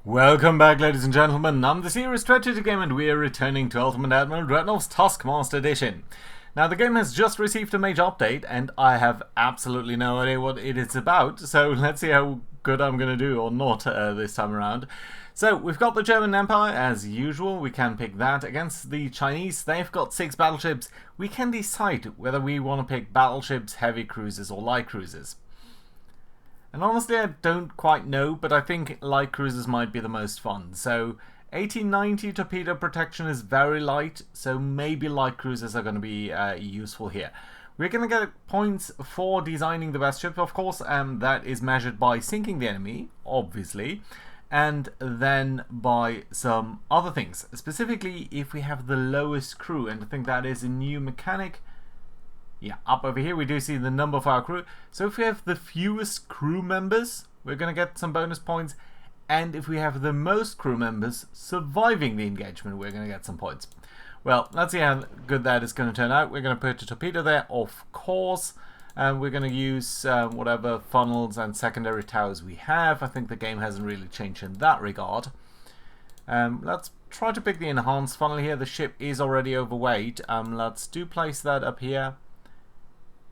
Welcome back, ladies and gentlemen. I'm the Serious Strategy Game, and we are returning to Ultimate Admiral Dreadnoughts Taskmaster Edition. Now, the game has just received a major update, and I have absolutely no idea what it is about, so let's see how good I'm going to do or not this time around. So, we've got the German Empire, as usual. We can pick that. Against the Chinese, they've got 6 battleships. We can decide whether we want to pick battleships, heavy cruisers, or light cruisers. And honestly, I don't quite know, but I think light cruisers might be the most fun. So 1890 torpedo protection is very light, so maybe light cruisers are going to be useful here. We're going to get points for designing the best ship, of course, and that is measured by sinking the enemy, obviously, and then by some other things. Specifically, if we have the lowest crew, and I think that is a new mechanic. Yeah, up over here we do see the number of our crew. So if we have the fewest crew members, we're going to get some bonus points. And if we have the most crew members surviving the engagement, we're going to get some points. Well, let's see how good that is going to turn out. We're going to put a torpedo there, of course. And we're going to use whatever funnels and secondary towers we have. I think the game hasn't really changed in that regard. Let's try to pick the enhanced funnel here. The ship is already overweight. Let's place that up here.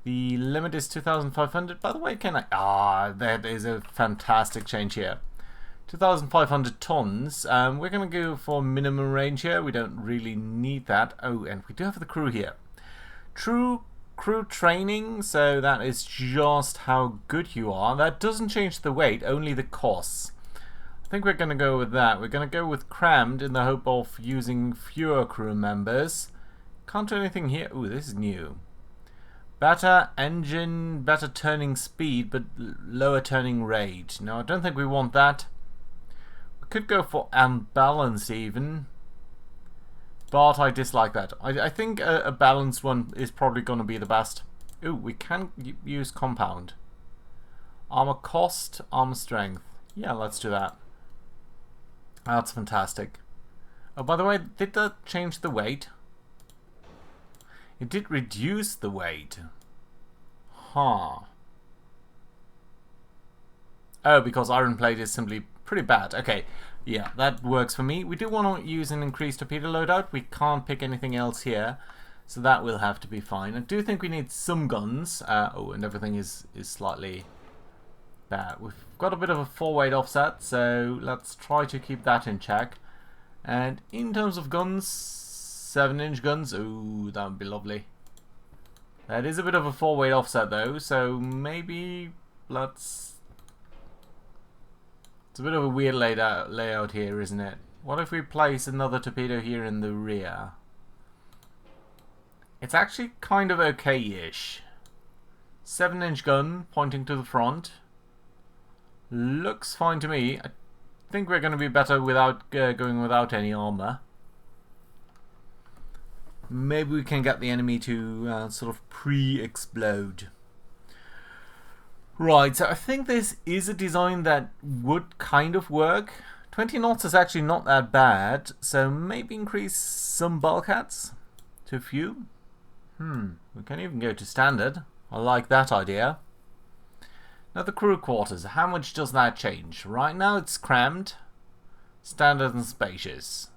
The limit is 2,500. By the way, can I... that is a fantastic change here. 2,500 tons. We're going to go for minimum range here. We don't really need that. Oh, and we do have the crew here. True crew training, so that is just how good you are. That doesn't change the weight, only the costs. I think we're going to go with that. We're going to go with crammed in the hope of using fewer crew members. Can't do anything here. Oh, this is new. Better engine, better turning speed, but lower turning rate. No, I don't think we want that. We could go for unbalanced even. But I dislike that. I think a balanced one is probably going to be the best. Ooh, we can use compound. Armor cost, armor strength. Yeah, let's do that. That's fantastic. Oh, by the way, did that change the weight? It did reduce the weight. Huh. Oh, because iron plate is simply pretty bad. Okay, yeah, that works for me. We do want to use an increased torpedo loadout. We can't pick anything else here, so that will have to be fine. I do think we need some guns. Oh, and everything is slightly bad. We've got a bit of a 4-weight offset, so let's try to keep that in check. And in terms of guns, 7-inch guns. Ooh, that would be lovely. That is a bit of a 4-weight offset though, so maybe let's... It's a bit of a weird layout here, isn't it? What if we place another torpedo here in the rear? It's actually kind of okay-ish. 7-inch gun pointing to the front. Looks fine to me. I think we're going to be better without going without any armor. Maybe we can get the enemy to sort of pre-explode. Right, so I think this is a design that would kind of work. 20 knots is actually not that bad, so maybe increase some bulkheads to a few. We can even go to standard. I like that idea. Now the crew quarters, how much does that change? Right now it's crammed, standard and spacious.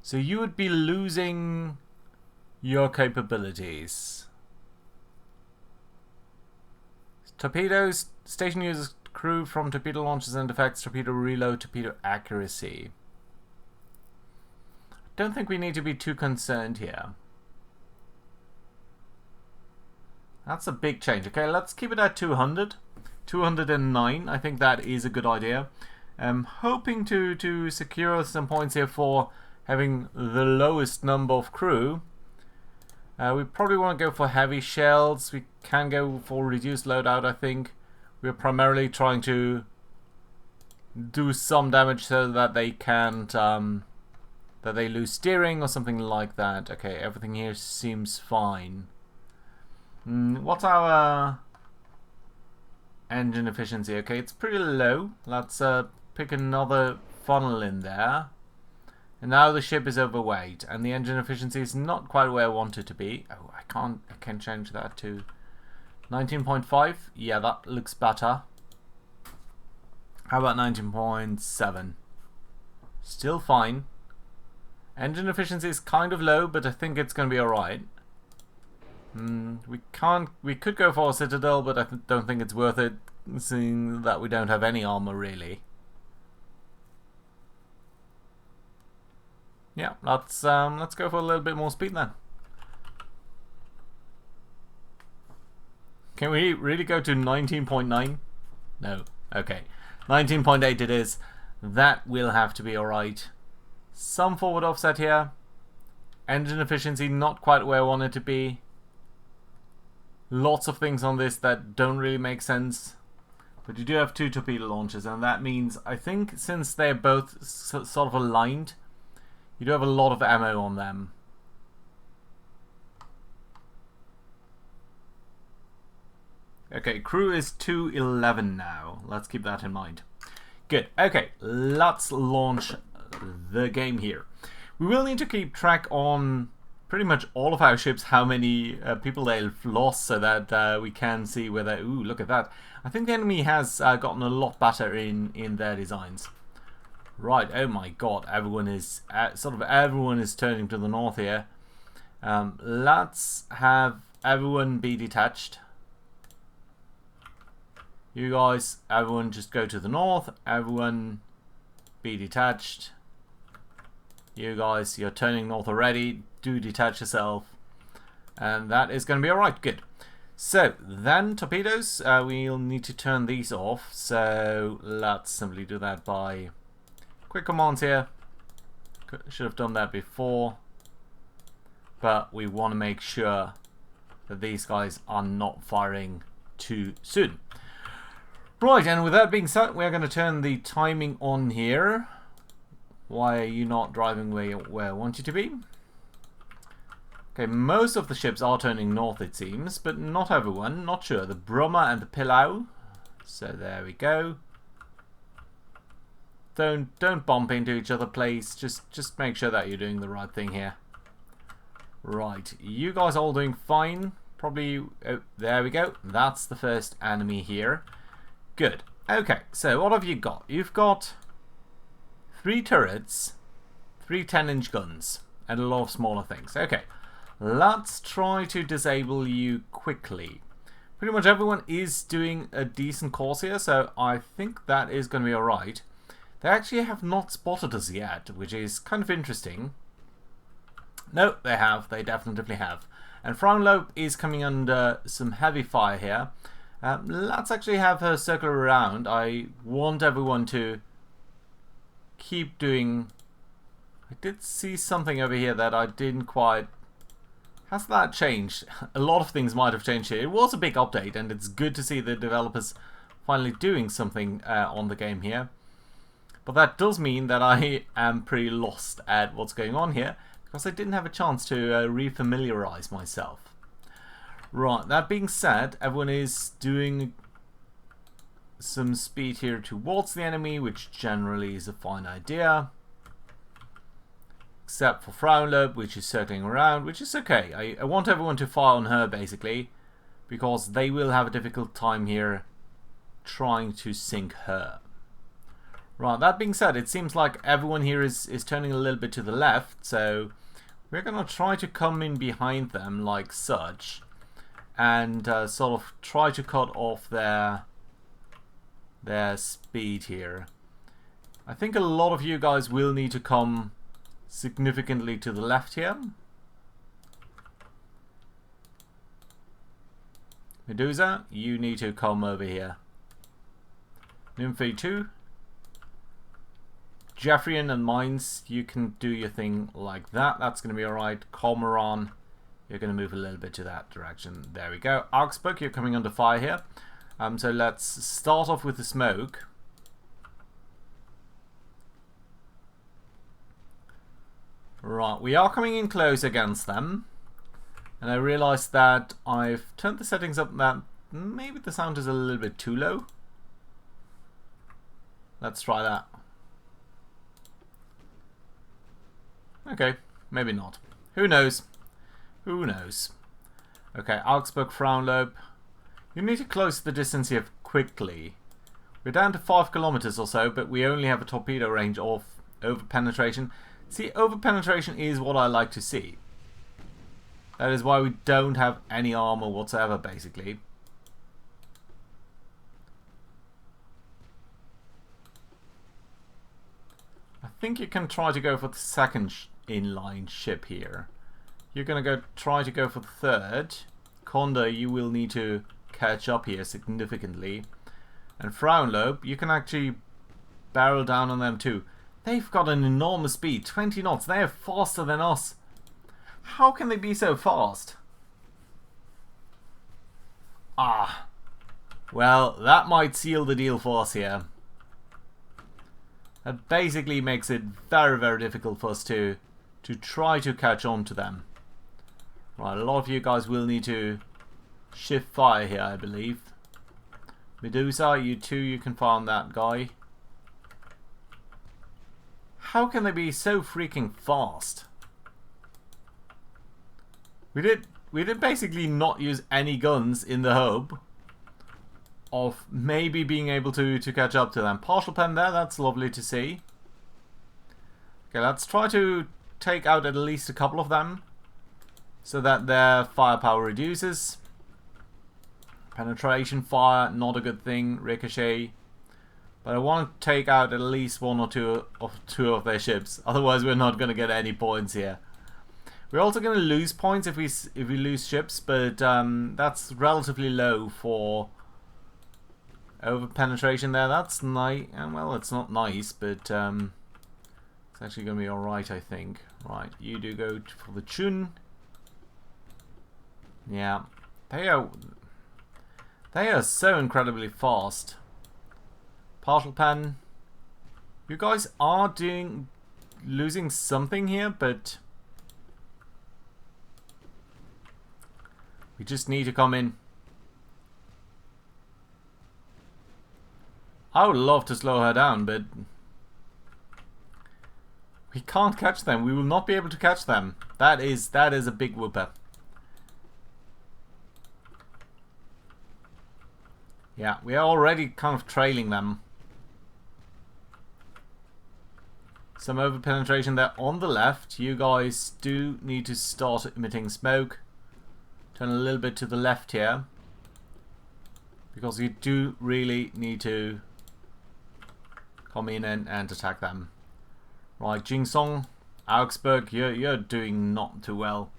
So you would be losing your capabilities. Torpedoes, station uses crew from torpedo launches and effects, torpedo reload, torpedo accuracy. Don't think we need to be too concerned here. That's a big change. Okay, let's keep it at 200. 209, I think that is a good idea. I'm hoping to secure some points here for having the lowest number of crew. We probably want to go for heavy shells. We can go for reduced loadout, I think. We're primarily trying to do some damage so that they can't, that they lose steering or something like that. Okay, everything here seems fine. What's our engine efficiency? Okay, it's pretty low. Let's pick another funnel in there. And now the ship is overweight, and the engine efficiency is not quite where I want it to be. Oh, I can change that to 19.5. Yeah, that looks better. How about 19.7? Still fine. Engine efficiency is kind of low, but I think it's going to be alright. We could go for a Citadel, but I don't think it's worth it, seeing that we don't have any armor really. Yeah, let's go for a little bit more speed then. Can we really go to 19.9? No. Okay. 19.8 it is. That will have to be alright. Some forward offset here. Engine efficiency not quite where I want it to be. Lots of things on this that don't really make sense. But you do have 2 torpedo launchers, and that means, I think, since they're both sort of aligned, you do have a lot of ammo on them. Okay, crew is 211 now. Let's keep that in mind. Good. Okay, let's launch the game here. We will need to keep track on pretty much all of our ships, how many people they've lost, so that we can see whether... Ooh, look at that. I think the enemy has gotten a lot better in their designs. Right, oh my god, everyone is... everyone is turning to the north here. Let's have everyone be detached. You guys, everyone just go to the north. Everyone be detached. You guys, you're turning north already. Do detach yourself. And that is going to be alright. Good. So, then torpedoes. We'll need to turn these off. So, let's simply do that by quick commands here. Should have done that before. But we want to make sure that these guys are not firing too soon. Right, and with that being said, we're going to turn the timing on here. Why are you not driving where I want you to be? Okay, most of the ships are turning north, it seems, but not everyone. Not sure. The Brummer and the Pillau. So there we go. Don't bump into each other, please. Just make sure that you're doing the right thing here. Right, you guys all doing fine. Probably. Oh, there we go. That's the first enemy here. Good. Okay, so what have you got? You've got 3 turrets, 3 10-inch guns, and a lot of smaller things. Okay, let's try to disable you quickly. Pretty much everyone is doing a decent course here, so I think that is going to be alright. They actually have not spotted us yet, which is kind of interesting. No, they have. They definitely have. And Frauenlob is coming under some heavy fire here. Let's actually have her circle around. I want everyone to keep doing... I did see something over here that I didn't quite... Has that changed? A lot of things might have changed here. It was a big update, and it's good to see the developers finally doing something on the game here. But that does mean that I am pretty lost at what's going on here, because I didn't have a chance to refamiliarize myself. Right, that being said, everyone is doing some speed here towards the enemy, which generally is a fine idea. Except for Frauenlob, which is circling around, which is okay. I want everyone to fire on her, basically, because they will have a difficult time here trying to sink her. Right, that being said, it seems like everyone here is turning a little bit to the left, so we're going to try to come in behind them like such. And sort of try to cut off their speed here. I think a lot of you guys will need to come significantly to the left here. Medusa, you need to come over here. Nymphe 2. Jeffrian and Mines, you can do your thing like that. That's going to be alright. Cormoran, you're going to move a little bit to that direction. There we go. Augsburg, you're coming under fire here. So let's start off with the smoke. Right, we are coming in close against them. And I realized that I've turned the settings up that maybe the sound is a little bit too low. Let's try that. Okay, maybe not. Who knows? Who knows? Okay, Augsburg, Frauenlob. You need to close the distance here quickly. We're down to 5 kilometers or so, but we only have a torpedo range of over penetration. See, over penetration is what I like to see. That is why we don't have any armor whatsoever, basically. I think you can try to go for the second inline ship here. You're going to try to go for the third. Condor, you will need to catch up here significantly. And Frauenlob, you can actually barrel down on them too. They've got an enormous speed, 20 knots. They are faster than us. How can they be so fast? Ah. Well, that might seal the deal for us here. That basically makes it very, very difficult for us to try to catch on to them. Right, a lot of you guys will need to shift fire here, I believe. Medusa, you too, you can farm that guy. How can they be so freaking fast? We did basically not use any guns in the hope of maybe being able to catch up to them. Partial pen there, that's lovely to see. Okay, let's try to take out at least a couple of them so that their firepower reduces. Penetration fire, not a good thing. Ricochet. But I want to take out at least one or two of their ships. Otherwise we're not going to get any points here. We're also going to lose points if we lose ships, but that's relatively low for over penetration there. That's nice. Well, it's not nice, but it's actually going to be alright, I think. Right, you do go for the Chun. Yeah, they are so incredibly fast. Partial pen. You guys are losing something here, but we just need to come in. I would love to slow her down, but we can't catch them. We will not be able to catch them. That is a big whooper. Yeah, we are already kind of trailing them. Some over penetration there on the left. You guys do need to start emitting smoke. Turn a little bit to the left here, because you do really need to come in and attack them. Right, Jingsong, Augsburg, you're doing not too well.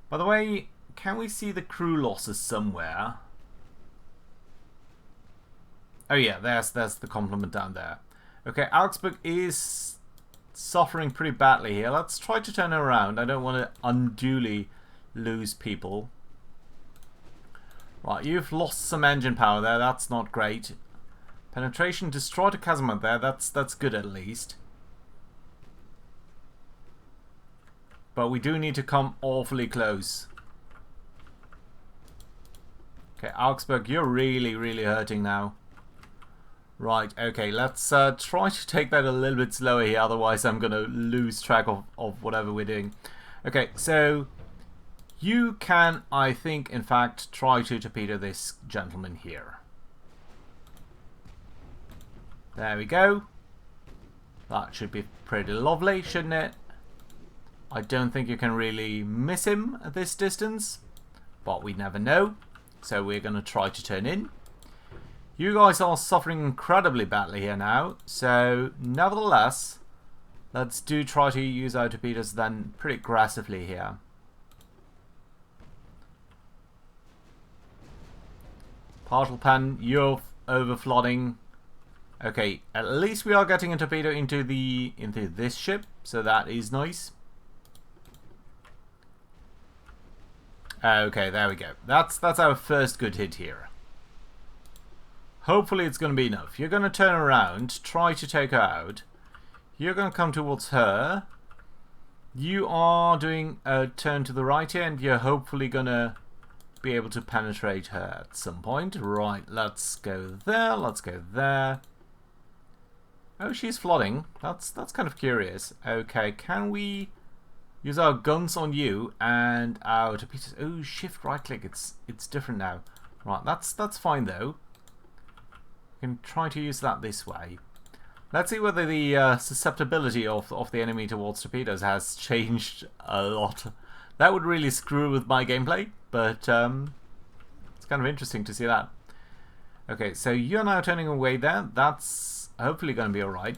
By the way, can we see the crew losses somewhere? Oh yeah, there's the complement down there. Okay, Augsburg is suffering pretty badly here. Let's try to turn her around. I don't want to unduly lose people. Right, you've lost some engine power there. That's not great. Penetration, destroyed a casemate there. That's good at least. But we do need to come awfully close. Okay, Augsburg, you're really, really hurting now. Right, okay, let's try to take that a little bit slower here, otherwise I'm going to lose track of whatever we're doing. Okay, so you can, I think, in fact, try to torpedo this gentleman here. There we go. That should be pretty lovely, shouldn't it? I don't think you can really miss him at this distance, but we never know. So we're going to try to turn in. You guys are suffering incredibly badly here now, so nevertheless, let's try to use our torpedoes then pretty aggressively here. Partial pen, you're over flooding. Okay, at least we are getting a torpedo into this ship, so that is nice. Okay, there we go. That's our first good hit here. Hopefully it's going to be enough. You're going to turn around, try to take her out. You're going to come towards her. You are doing a turn to the right here, and you're hopefully going to be able to penetrate her at some point. Right, let's go there, let's go there. Oh, she's flooding. That's kind of curious. Okay, can we use our guns on you and our torpedoes? Oh, shift right click. It's different now. Right, that's fine though. We can try to use that this way. Let's see whether the susceptibility of the enemy towards torpedoes has changed a lot. That would really screw with my gameplay, but it's kind of interesting to see that. Okay, so you're now turning away there. That's hopefully going to be alright.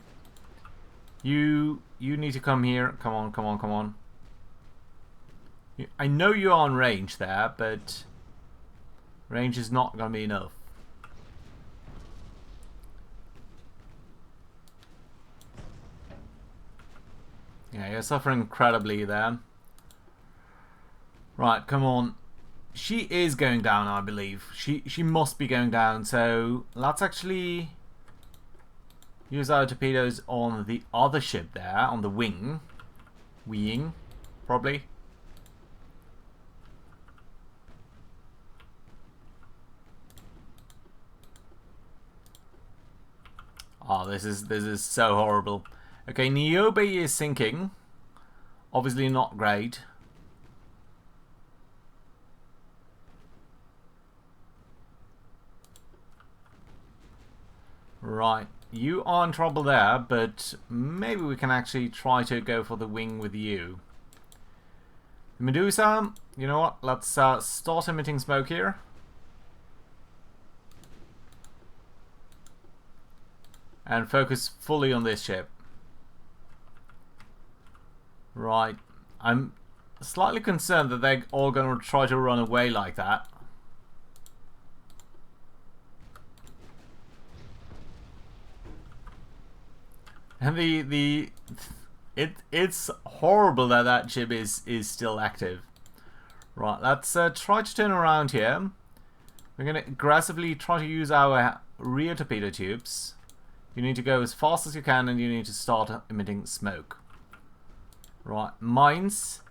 You need to come here. Come on, come on, come on. I know you're on range there, but range is not going to be enough. Yeah, you're suffering incredibly there. Right, come on. She is going down, I believe. She must be going down, so let's actually use our torpedoes on the other ship there, on the wing. Wing, probably. Oh, this is so horrible. Okay, Niobe is sinking. Obviously not great. Right, you are in trouble there, but maybe we can actually try to go for the wing with you. Medusa, you know what? Let's start emitting smoke here. And focus fully on this ship. Right. I'm slightly concerned that they're all going to try to run away like that. And it's horrible that that ship is still active. Right, let's try to turn around here. We're going to aggressively try to use our rear torpedo tubes. You need to go as fast as you can, and you need to start emitting smoke. Right, mines.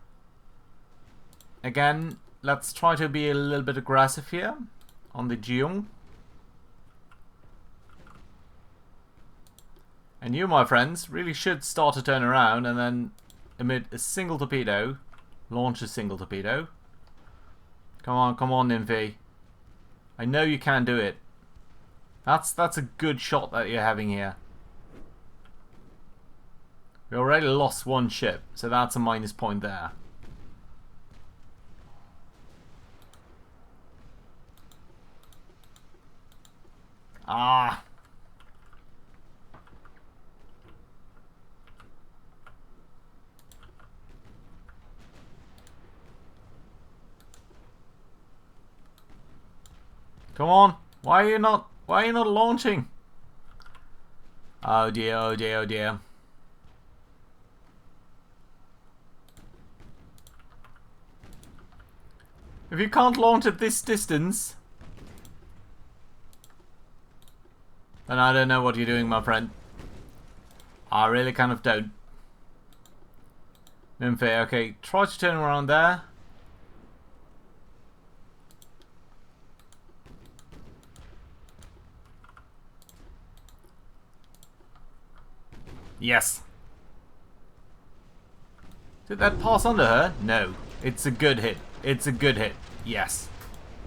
Again, let's try to be a little bit aggressive here on the Geong. And you, my friends, really should start to turn around and then emit a single torpedo. Launch a single torpedo. Come on, Nymphy. I know you can do it. That's a good shot that you're having here. We already lost one ship, so that's a minus point there. Ah. Come on. Why are you not launching? Oh dear, oh dear, oh dear. If you can't launch at this distance, then I don't know what you're doing, my friend. I really kind of don't. Nymphy, okay, try to turn around there. Yes. Did that pass under her? No. It's a good hit. It's a good hit. Yes.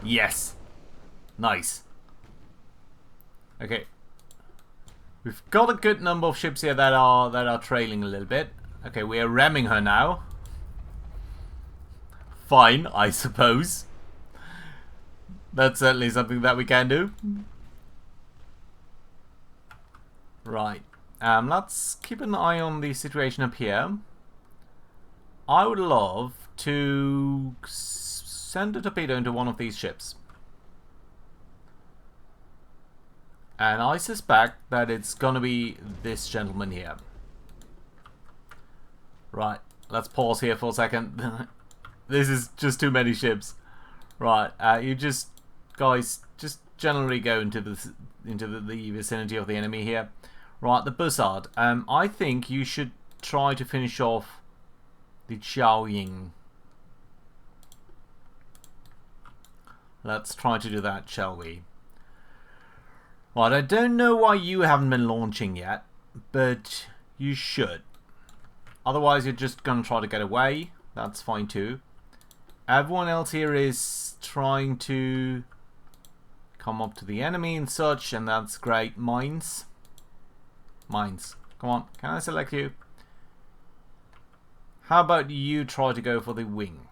Yes. Nice. Okay. We've got a good number of ships here that are trailing a little bit. Okay, we are ramming her now. Fine, I suppose. That's certainly something that we can do. Right. Let's keep an eye on the situation up here. I would love to send a torpedo into one of these ships. And I suspect that it's gonna be this gentleman here. Right, let's pause here for a second. This is just too many ships. Right, you guys just generally go into the vicinity of the enemy here. Right, the Bussard. I think you should try to finish off the Xiaoying. Let's try to do that, shall we? Right, I don't know why you haven't been launching yet, but you should. Otherwise, you're just going to try to get away. That's fine too. Everyone else here is trying to come up to the enemy and such, and that's great. Mines. Mines. Come on, can I select you? How about you try to go for the wing?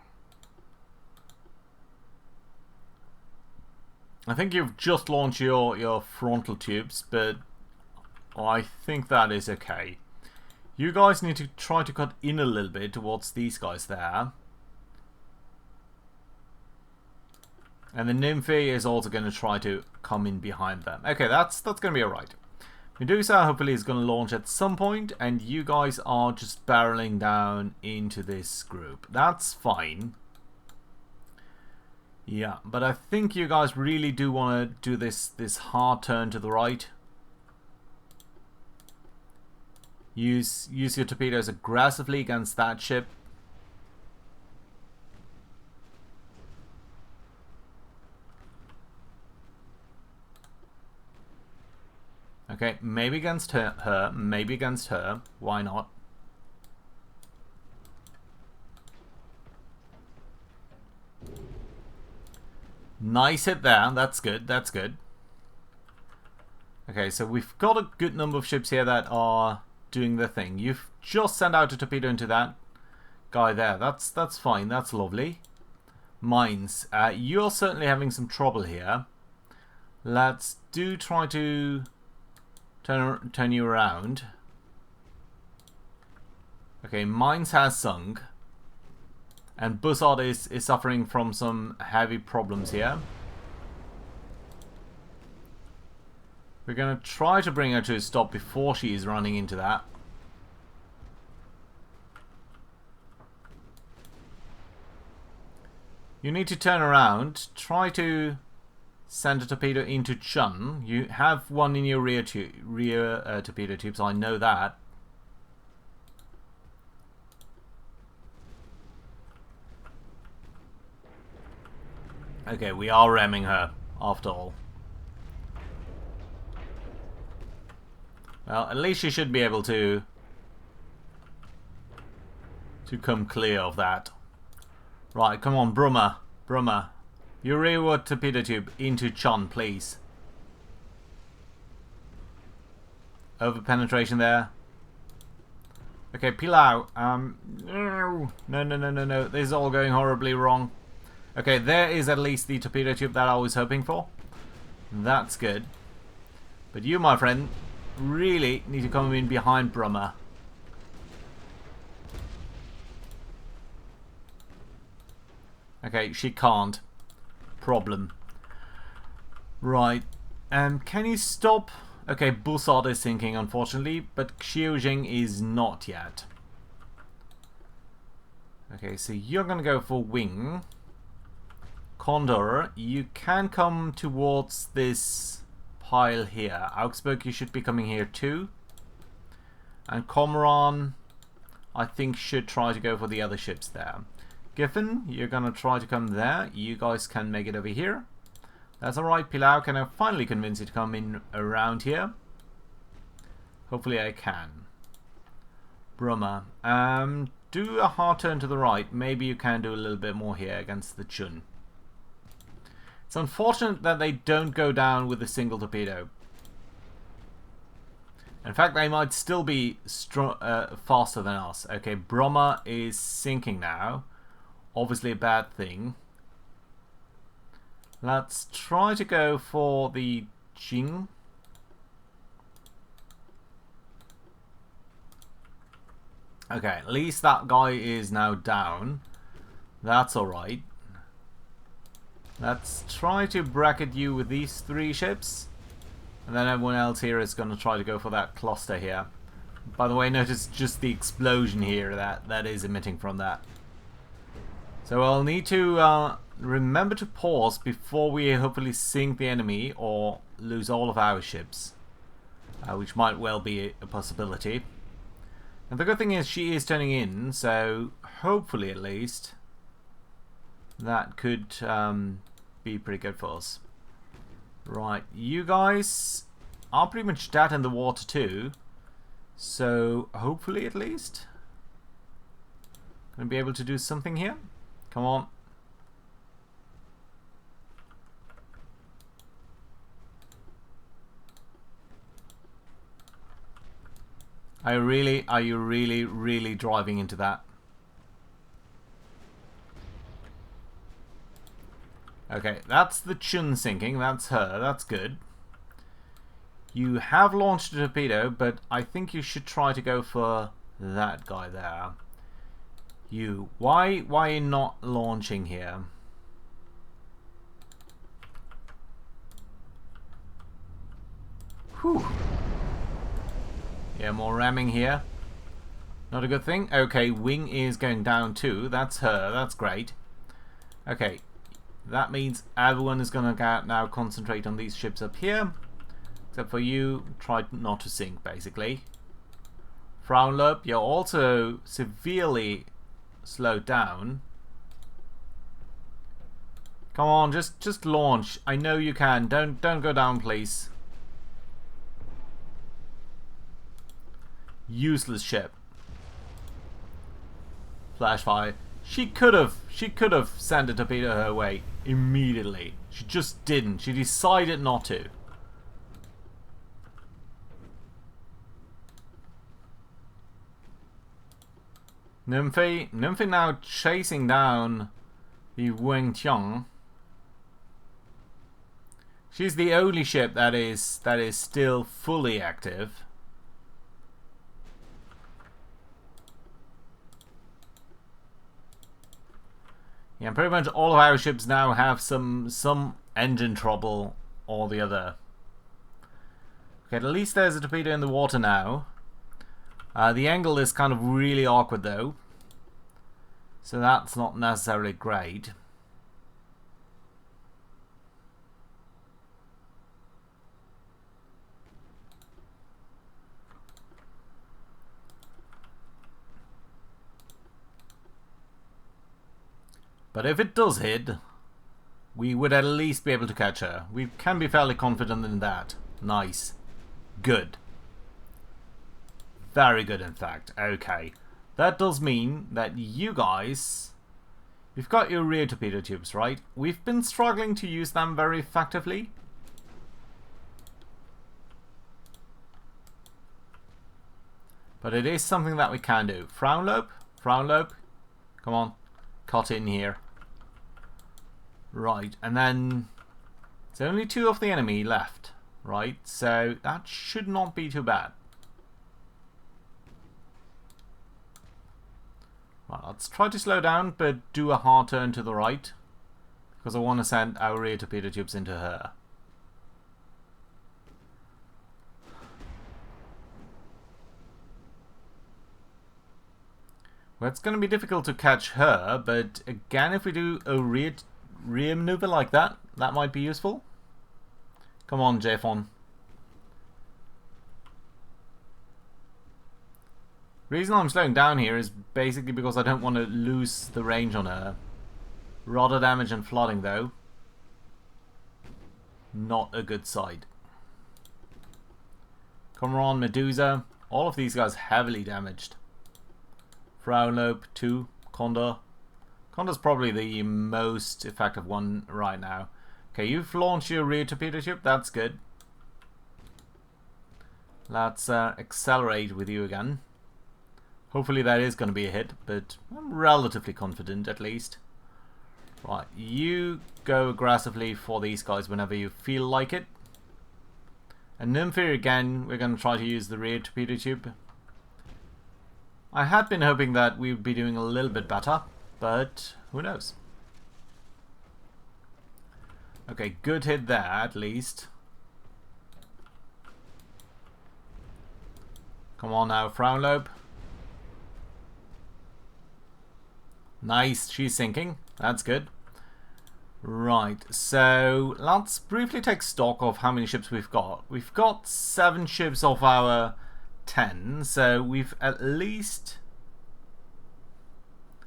I think you've just launched your frontal tubes, but I think that is okay. You guys need to try to cut in a little bit towards these guys there. And the Nymphy is also going to try to come in behind them. Okay, that's going to be alright. Medusa hopefully is going to launch at some point, and you guys are just barreling down into this group. That's fine. Yeah, but I think you guys really do want to do this hard turn to the right. Use your torpedoes aggressively against that ship. Okay, maybe against her, maybe against her. Why not? Nice hit there. That's good. That's good. Okay, so we've got a good number of ships here that are doing their thing. You've just sent out a torpedo into that guy there. That's fine. That's lovely. Mines. You're certainly having some trouble here. Let's try to turn you around. Okay, Mines has sunk. And Bussard is suffering from some heavy problems here. We're going to try to bring her to a stop before she is running into that. You need to turn around. Try to send a torpedo into Chun. You have one in your rear torpedo tubes, I know that. Okay, we are ramming her, after all. Well, at least she should be able to come clear of that. Right, come on, Brummer. Brummer. Your rearward torpedo tube into Chun, please. Over penetration there. Okay, Pilau. No. This is all going horribly wrong. Okay, there is at least the torpedo tube that I was hoping for. That's good. But you, my friend, really need to come in behind Brummer. Okay, she can't. Problem. Right. Can you stop? Okay, Bussard is sinking, unfortunately, but Xiujing is not yet. Okay, so you're gonna go for wing. Condor, you can come towards this pile here. Augsburg, you should be coming here too. And Comoran, I think, should try to go for the other ships there. Giffen, you're gonna try to come there. You guys can make it over here. That's alright. Pilau, can I finally convince you to come in around here? Hopefully I can. Brummer, do a hard turn to the right. Maybe you can do a little bit more here against the Chun. It's unfortunate that they don't go down with a single torpedo. In fact, they might still be faster than us. Okay, Brummer is sinking now. Obviously a bad thing. Let's try to go for the Jing. Okay, at least that guy is now down. That's alright. Let's try to bracket you with these three ships. And then everyone else here is going to try to go for that cluster here. By the way, notice just the explosion here that is emitting from that. So I'll need to remember to pause before we hopefully sink the enemy or lose all of our ships. Which might well be a possibility. And the good thing is she is turning in, so hopefully at least that could be pretty good for us. Right, you guys are pretty much dead in the water too. So hopefully at least gonna be able to do something here. Come on. Are you really driving into that? Okay, that's the Chun sinking. That's her. That's good. You have launched a torpedo, but I think you should try to go for that guy there. Why are you not launching here? Whew. Yeah, more ramming here. Not a good thing. Okay, wing is going down too. That's her. That's great. Okay, that means everyone is going to now concentrate on these ships up here. Except for you, try not to sink, basically. Frauenlob, you're also severely slowed down. Come on, just launch. I know you can. Don't go down, please. Useless ship. Flash fire. She could have sent a torpedo her way immediately. She just didn't. She decided not to. Nymphe now chasing down the Wing Tiang. She's the only ship that is still fully active. Yeah, pretty much all of our ships now have some engine trouble or the other. Okay, at least there's a torpedo in the water now. The angle is kind of really awkward though, so that's not necessarily great. But if it does hit, we would at least be able to catch her. We can be fairly confident in that. Nice. Good. Very good, in fact. Okay. That does mean that you guys... You've got your rear torpedo tubes, right? We've been struggling to use them very effectively. But it is something that we can do. Frauenlob? Frauenlob? Come on. Cut in here. Right, and then... There's only 2 of the enemy left, right? So that should not be too bad. Right, let's try to slow down, but do a hard turn to the right. Because I want to send our rear torpedo tubes into her. Well, it's going to be difficult to catch her, but again, if we do a rear maneuver like that, that might be useful. Come on, Jefon. The reason I'm slowing down here is basically because I don't want to lose the range on her. Rudder damage and flooding, though. Not a good sight. Come on, Medusa. All of these guys heavily damaged. Frauenlob, 2. Condor. Condor's probably the most effective one right now. Okay, you've launched your rear torpedo tube. That's good. Let's accelerate with you again. Hopefully that is going to be a hit, but I'm relatively confident at least. Right, you go aggressively for these guys whenever you feel like it. And Nymphe again, we're going to try to use the rear torpedo tube. I had been hoping that we would be doing a little bit better, but who knows. Okay, good hit there at least. Come on now, Frauenlob. Nice, she's sinking. That's good. Right, so let's briefly take stock of how many ships we've got. We've got 7 ships of our 10, so we've at least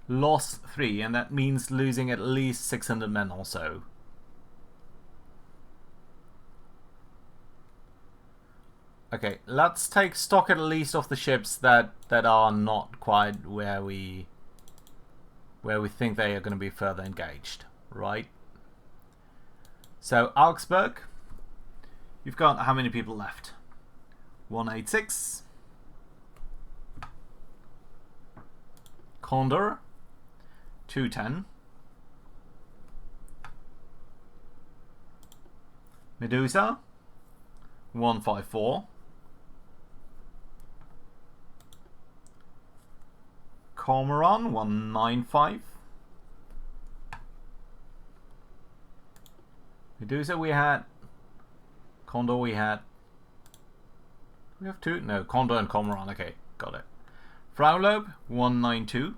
lost 3, and that means losing at least 600 men or so. Okay, let's take stock at least of the ships that are not quite where we think they are going to be further engaged, right? So Augsburg, you've got how many people left? 186. Condor, 210. Medusa, 154. Cormoran, 195. Medusa we had. Condor we had. We have two? No, Condor and Cormoran. Okay, got it. Fraulob, 192.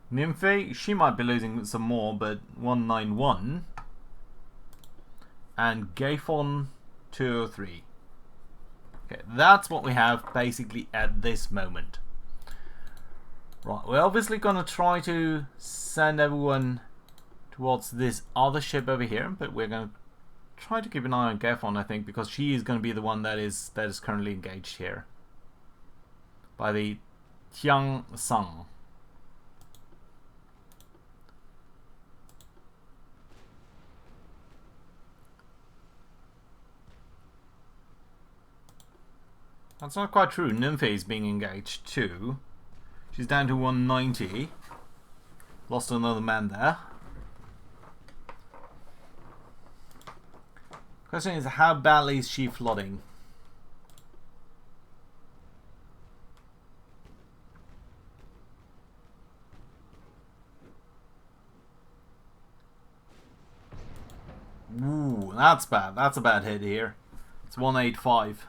Nymphe, she might be losing some more, but 191. And Gaphon, 203. Okay, that's what we have basically at this moment. Right, we're obviously going to try to send everyone towards this other ship over here, but we're going to try to keep an eye on Gaphon, I think, because she is going to be the one that is currently engaged here by the Tiang Sang. That's not quite true. Nymphe is being engaged too. She's down to 190. Lost another man there. Question is, how badly is she flooding? Ooh, that's bad. That's a bad hit here. It's 185.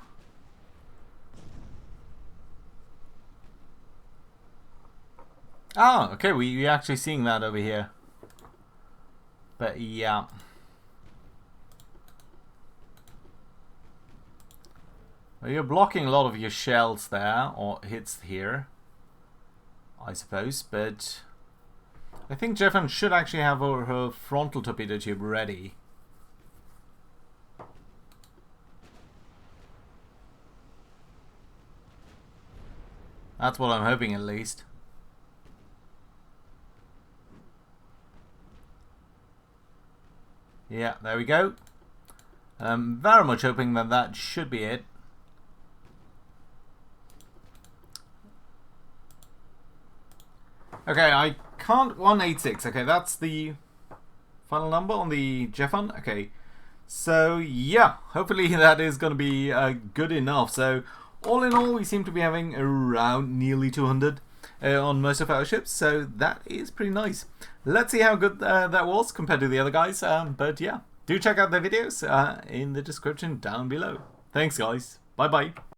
Ah, okay, we're actually seeing that over here. But yeah. Well, you're blocking a lot of your shells there, or hits here, I suppose, but I think Jeffan should actually have her frontal torpedo tube ready. That's what I'm hoping, at least. Yeah, there we go. I'm very much hoping that that should be it. Okay, I can't... 186. Okay, that's the final number on the Jeffan. Okay, so yeah, hopefully that is going to be good enough. So all in all, we seem to be having around nearly 200 on most of our ships, so that is pretty nice. Let's see how good that was compared to the other guys, but yeah, do check out their videos in the description down below. Thanks guys, bye bye.